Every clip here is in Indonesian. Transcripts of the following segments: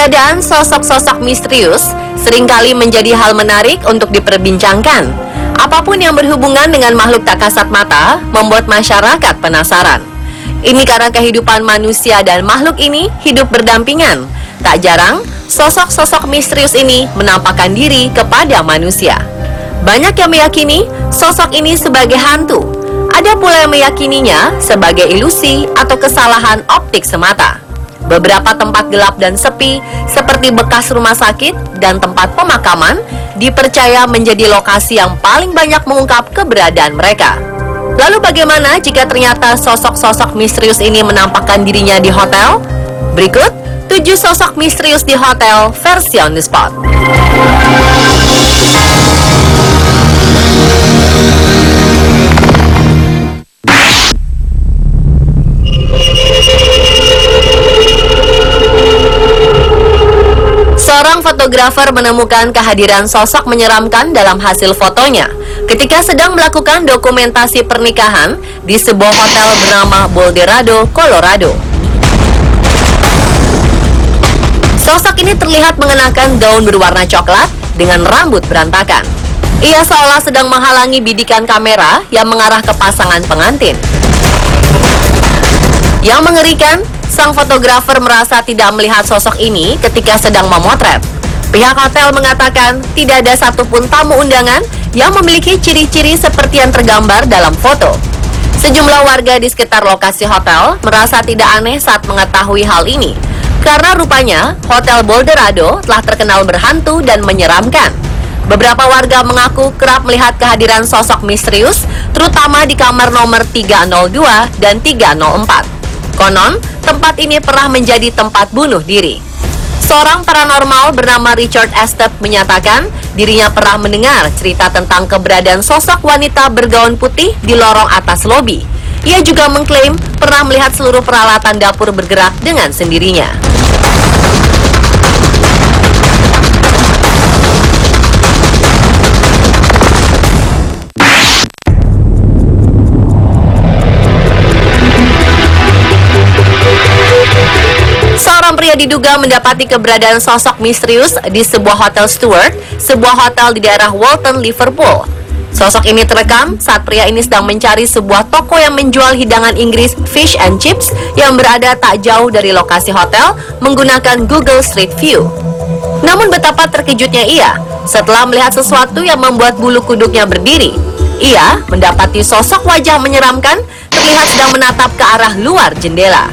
Keberadaan sosok-sosok misterius seringkali menjadi hal menarik untuk diperbincangkan. Apapun yang berhubungan dengan makhluk tak kasat mata membuat masyarakat penasaran. Ini karena kehidupan manusia dan makhluk ini hidup berdampingan. Tak jarang, sosok-sosok misterius ini menampakkan diri kepada manusia. Banyak yang meyakini sosok ini sebagai hantu. Ada pula yang meyakininya sebagai ilusi atau kesalahan optik semata. Beberapa tempat gelap dan sepi, seperti bekas rumah sakit dan tempat pemakaman, dipercaya menjadi lokasi yang paling banyak mengungkap keberadaan mereka. Lalu bagaimana jika ternyata sosok-sosok misterius ini menampakkan dirinya di hotel? Berikut 7 sosok misterius di hotel versi on the spot. Seorang fotografer menemukan kehadiran sosok menyeramkan dalam hasil fotonya ketika sedang melakukan dokumentasi pernikahan di sebuah hotel bernama Boulderado, Colorado. Sosok ini terlihat mengenakan gaun berwarna coklat dengan rambut berantakan. Ia seolah sedang menghalangi bidikan kamera yang mengarah ke pasangan pengantin. Yang mengerikan, sang fotografer merasa tidak melihat sosok ini ketika sedang memotret. Pihak hotel mengatakan tidak ada satupun tamu undangan yang memiliki ciri-ciri seperti yang tergambar dalam foto. Sejumlah warga di sekitar lokasi hotel merasa tidak aneh saat mengetahui hal ini, karena rupanya Hotel Boulderado telah terkenal berhantu dan menyeramkan. Beberapa warga mengaku kerap melihat kehadiran sosok misterius, terutama di kamar nomor 302 dan 304. Konon, tempat ini pernah menjadi tempat bunuh diri. Seorang paranormal bernama Richard Estep menyatakan dirinya pernah mendengar cerita tentang keberadaan sosok wanita bergaun putih di lorong atas lobi. Ia juga mengklaim pernah melihat seluruh peralatan dapur bergerak dengan sendirinya. Seorang pria diduga mendapati keberadaan sosok misterius di sebuah hotel Stewart, sebuah hotel di daerah Walton, Liverpool. Sosok ini terekam saat pria ini sedang mencari sebuah toko yang menjual hidangan Inggris fish and chips yang berada tak jauh dari lokasi hotel menggunakan Google Street View. Namun betapa terkejutnya ia setelah melihat sesuatu yang membuat bulu kuduknya berdiri. Ia mendapati sosok wajah menyeramkan terlihat sedang menatap ke arah luar jendela.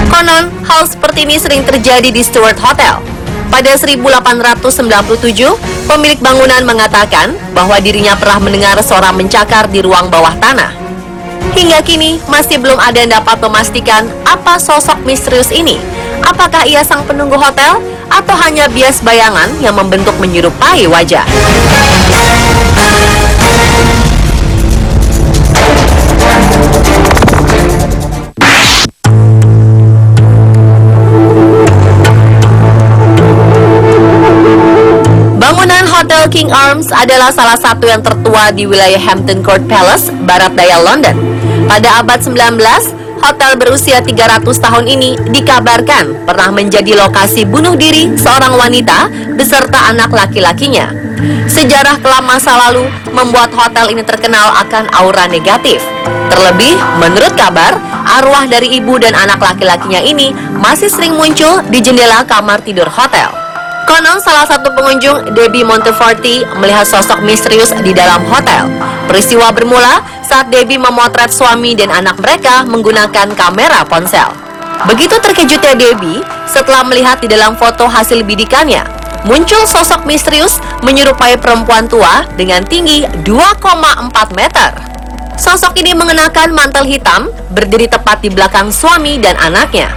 Konon, hal seperti ini sering terjadi di Stewart Hotel. Pada 1897, pemilik bangunan mengatakan bahwa dirinya pernah mendengar suara mencakar di ruang bawah tanah. Hingga kini, masih belum ada yang dapat memastikan apa sosok misterius ini. Apakah ia sang penunggu hotel atau hanya bias bayangan yang membentuk menyerupai wajah? Bangunan Hotel King Arms adalah salah satu yang tertua di wilayah Hampton Court Palace, barat daya London. Pada abad 19, hotel berusia 300 tahun ini dikabarkan pernah menjadi lokasi bunuh diri seorang wanita beserta anak laki-lakinya. Sejarah kelam masa lalu membuat hotel ini terkenal akan aura negatif. Terlebih, menurut kabar, arwah dari ibu dan anak laki-lakinya ini masih sering muncul di jendela kamar tidur hotel. Konon salah satu pengunjung, Debbie Monteforti, melihat sosok misterius di dalam hotel. Peristiwa bermula saat Debbie memotret suami dan anak mereka menggunakan kamera ponsel. Begitu terkejutnya Debbie setelah melihat di dalam foto hasil bidikannya, muncul sosok misterius menyerupai perempuan tua dengan tinggi 2,4 meter. Sosok ini mengenakan mantel hitam, berdiri tepat di belakang suami dan anaknya.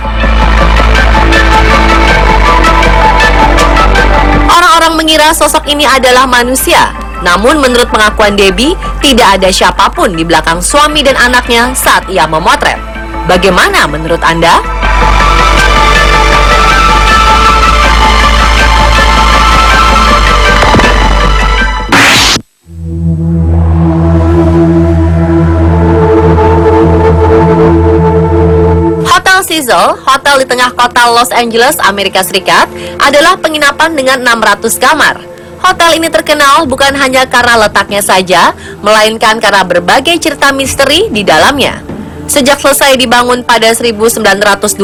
Orang-orang mengira sosok ini adalah manusia. Namun menurut pengakuan Debbie, tidak ada siapapun di belakang suami dan anaknya saat ia memotret. Bagaimana menurut Anda? Cecil, hotel di tengah kota Los Angeles, Amerika Serikat, adalah penginapan dengan 600 kamar. Hotel ini terkenal bukan hanya karena letaknya saja, melainkan karena berbagai cerita misteri di dalamnya. Sejak selesai dibangun pada 1927,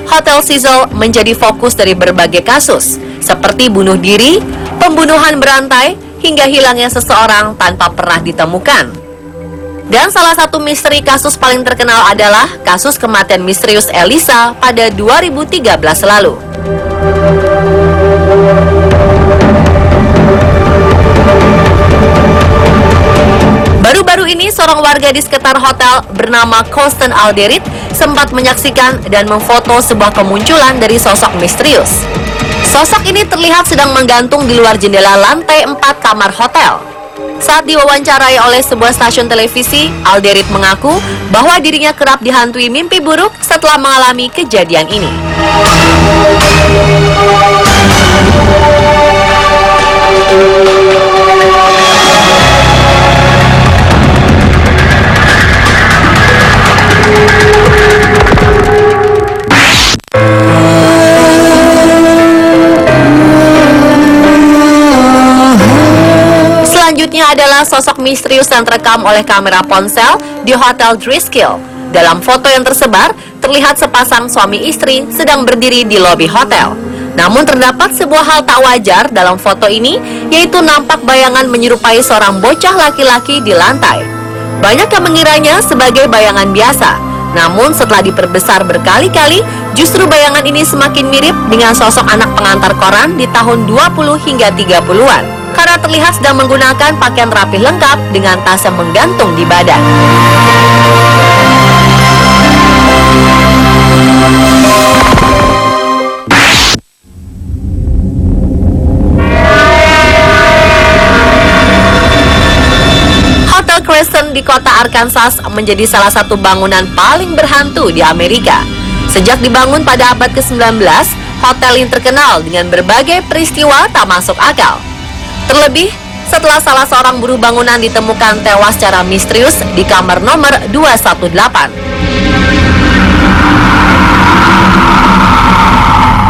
Hotel Cecil menjadi fokus dari berbagai kasus, seperti bunuh diri, pembunuhan berantai, hingga hilangnya seseorang tanpa pernah ditemukan. Dan salah satu misteri kasus paling terkenal adalah kasus kematian misterius Elisa pada 2013 lalu. Baru-baru ini, seorang warga di sekitar hotel bernama Colston Alderit sempat menyaksikan dan memfoto sebuah kemunculan dari sosok misterius. Sosok ini terlihat sedang menggantung di luar jendela lantai 4 kamar hotel. Saat diwawancarai oleh sebuah stasiun televisi, Alderit mengaku bahwa dirinya kerap dihantui mimpi buruk setelah mengalami kejadian ini. Selanjutnya adalah sosok misterius yang terekam oleh kamera ponsel di Hotel Driskill. Dalam foto yang tersebar, terlihat sepasang suami istri sedang berdiri di lobi hotel. Namun terdapat sebuah hal tak wajar dalam foto ini, yaitu nampak bayangan menyerupai seorang bocah laki-laki di lantai. Banyak yang mengiranya sebagai bayangan biasa. Namun setelah diperbesar berkali-kali, justru bayangan ini semakin mirip dengan sosok anak pengantar koran di tahun 20 hingga 30-an. Karena terlihat sedang menggunakan pakaian rapi lengkap dengan tas yang menggantung di badan. Hotel Crescent di kota Arkansas menjadi salah satu bangunan paling berhantu di Amerika. Sejak dibangun pada abad ke-19, hotel ini terkenal dengan berbagai peristiwa tak masuk akal. Terlebih, setelah salah seorang buruh bangunan ditemukan tewas secara misterius di kamar nomor 218.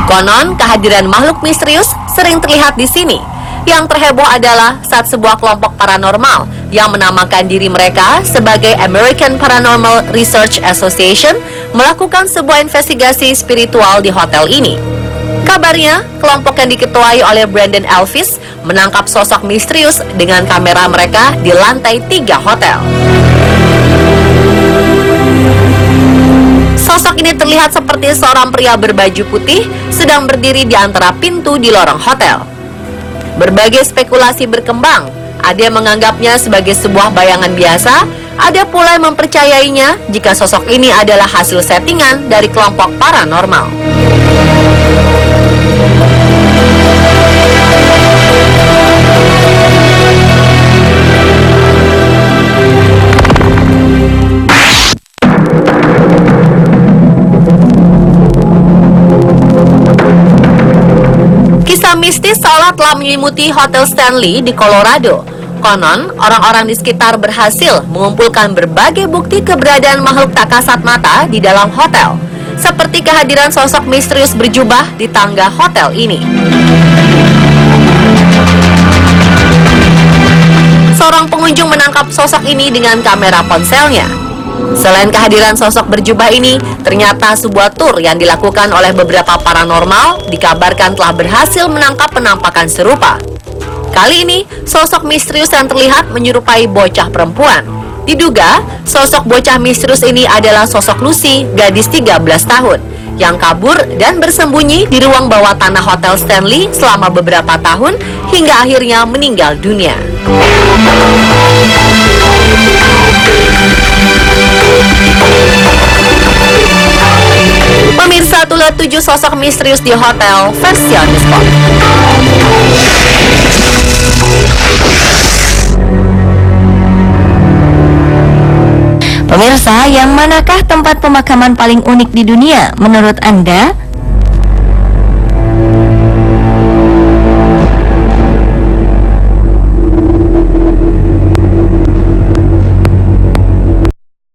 Konon, kehadiran makhluk misterius sering terlihat di sini. Yang terheboh adalah saat sebuah kelompok paranormal yang menamakan diri mereka sebagai American Paranormal Research Association melakukan sebuah investigasi spiritual di hotel ini. Kabarnya, kelompok yang diketuai oleh Brandon Elvis menangkap sosok misterius dengan kamera mereka di lantai 3 hotel. Sosok ini terlihat seperti seorang pria berbaju putih sedang berdiri di antara pintu di lorong hotel. Berbagai spekulasi berkembang, ada yang menganggapnya sebagai sebuah bayangan biasa, ada pula yang mempercayainya jika sosok ini adalah hasil settingan dari kelompok paranormal. Kisah mistis seolah telah menyelimuti Hotel Stanley di Colorado. Konon, orang-orang di sekitar berhasil mengumpulkan berbagai bukti keberadaan makhluk tak kasat mata di dalam hotel, seperti kehadiran sosok misterius berjubah di tangga hotel ini. Seorang pengunjung menangkap sosok ini dengan kamera ponselnya. Selain kehadiran sosok berjubah ini, ternyata sebuah tur yang dilakukan oleh beberapa paranormal dikabarkan telah berhasil menangkap penampakan serupa. Kali ini, sosok misterius yang terlihat menyerupai bocah perempuan. Diduga, sosok bocah misterius ini adalah sosok Lucy, gadis 13 tahun, yang kabur dan bersembunyi di ruang bawah tanah Hotel Stanley selama beberapa tahun hingga akhirnya meninggal dunia. Pemirsa, itulah 7 sosok misterius di hotel versi on the spot. Pemirsa, yang manakah tempat pemakaman paling unik di dunia menurut Anda?